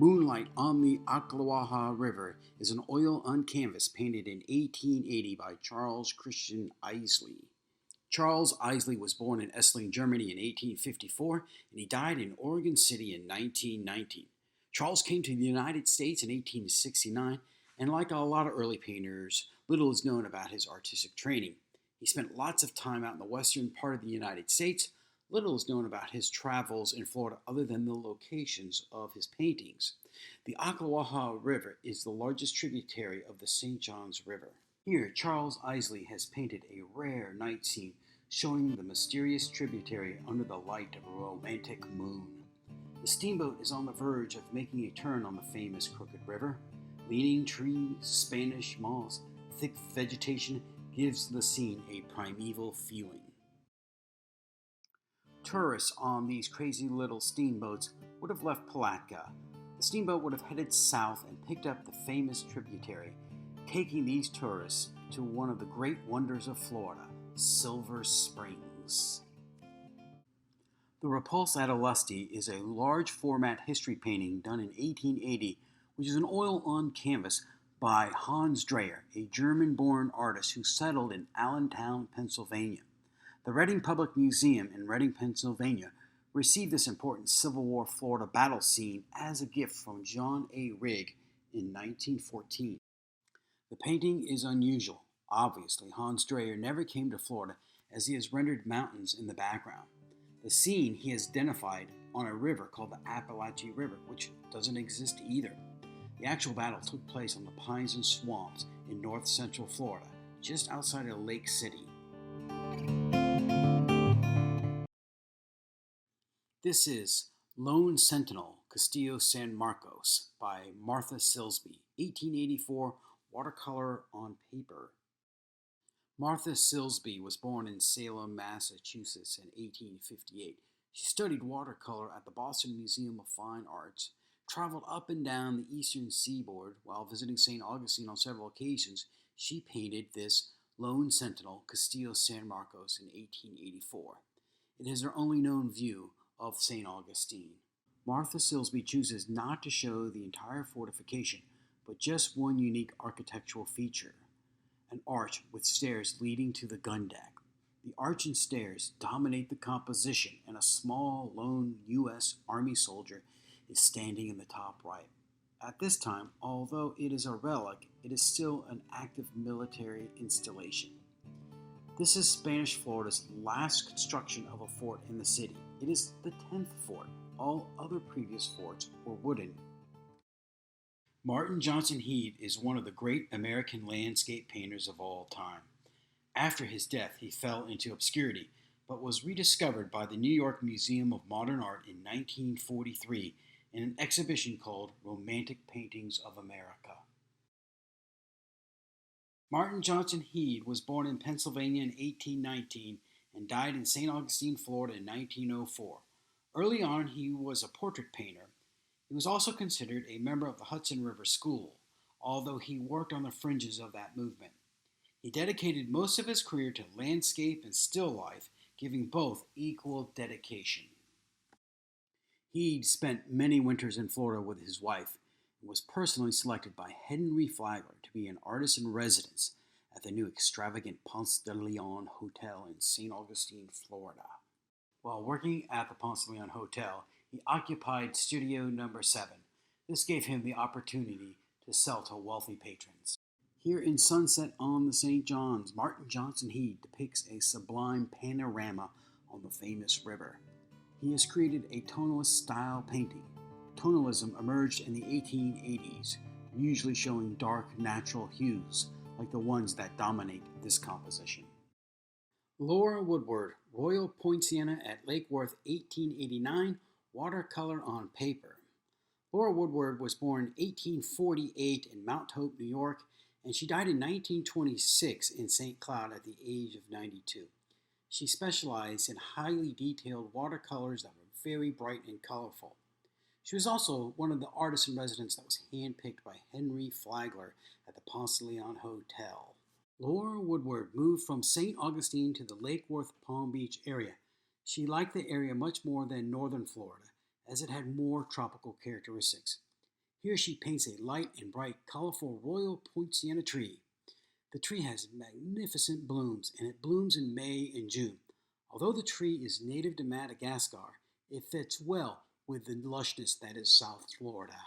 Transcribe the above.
Moonlight on the Ocklawaha River is an oil on canvas painted in 1880 by Charles Christian Isley. Charles Isley was born in Isley, Germany in 1854, and he died in Oregon City in 1919. Charles came to the United States in 1869, and like a lot of early painters, little is known about his artistic training. He spent lots of time out in the western part of the United States. Little is known about his travels in Florida other than the locations of his paintings. The Ocklawaha River is the largest tributary of the St. Johns River. Here, Charles Isley has painted a rare night scene showing the mysterious tributary under the light of a romantic moon. The steamboat is on the verge of making a turn on the famous Crooked River. Leaning trees, Spanish moss, thick vegetation gives the scene a primeval feeling. Tourists on these crazy little steamboats would have left Palatka. The steamboat would have headed south and picked up the famous tributary, taking these tourists to one of the great wonders of Florida, Silver Springs. The Repulse at Isley is a large format history painting done in 1880, which is an oil on canvas by Hans Dreier, a German-born artist who settled in Allentown, Pennsylvania. The Reading Public Museum in Reading, Pennsylvania, received this important Civil War Florida battle scene as a gift from John A. Rigg in 1914. The painting is unusual. Obviously, Hans Dreier never came to Florida as he has rendered mountains in the background. The scene he has identified on a river called the Appalachian River, which doesn't exist either. The actual battle took place on the pines and swamps in north central Florida, just outside of Lake City. This is Lone Sentinel, Castillo San Marcos by Martha Silsbee, 1884, watercolor on paper. Martha Silsbee was born in Salem, Massachusetts in 1858. She studied watercolor at the Boston Museum of Fine Arts, traveled up and down the eastern seaboard. While visiting St. Augustine on several occasions, she painted this Lone Sentinel, Castillo San Marcos in 1884. It is her only known view of St. Augustine. Martha Silsbee chooses not to show the entire fortification, but just one unique architectural feature, an arch with stairs leading to the gun deck. The arch and stairs dominate the composition, and a small lone U.S. Army soldier is standing in the top right. At this time, although it is a relic, it is still an active military installation. This is Spanish Florida's last construction of a fort in the city. It is the 10th fort. All other previous forts were wooden. Martin Johnson Heade is one of the great American landscape painters of all time. After his death, he fell into obscurity, but was rediscovered by the New York Museum of Modern Art in 1943 in an exhibition called Romantic Paintings of America. Martin Johnson Heade was born in Pennsylvania in 1819 and died in St. Augustine, Florida in 1904. Early on, he was a portrait painter. He was also considered a member of the Hudson River School, although he worked on the fringes of that movement. He dedicated most of his career to landscape and still life, giving both equal dedication. Heade spent many winters in Florida with his wife and was personally selected by Henry Flagler to be an artist in residence at the new extravagant Ponce de Leon Hotel in St. Augustine, Florida. While working at the Ponce de Leon Hotel, he occupied Studio Number 7. This gave him the opportunity to sell to wealthy patrons. Here in Sunset on the St. Johns, Martin Johnson Heade depicts a sublime panorama on the famous river. He has created a tonalist style painting. Tonalism emerged in the 1880s, usually showing dark natural hues, like the ones that dominate this composition. Laura Woodward, Royal Point Sienna at Lake Worth, 1889, watercolor on paper. Laura Woodward was born in 1848 in Mount Hope, New York, and she died in 1926 in St. Cloud at the age of 92. She specialized in highly detailed watercolors that were very bright and colorful. She was also one of the artists in residence that was handpicked by Henry Flagler at the Ponce de Leon Hotel. Laura Woodward moved from St. Augustine to the Lake Worth Palm Beach area. She liked the area much more than northern Florida, as it had more tropical characteristics. Here she paints a light and bright, colorful royal poinciana tree. The tree has magnificent blooms, and it blooms in May and June. Although the tree is native to Madagascar, it fits well with the lushness that is South Florida.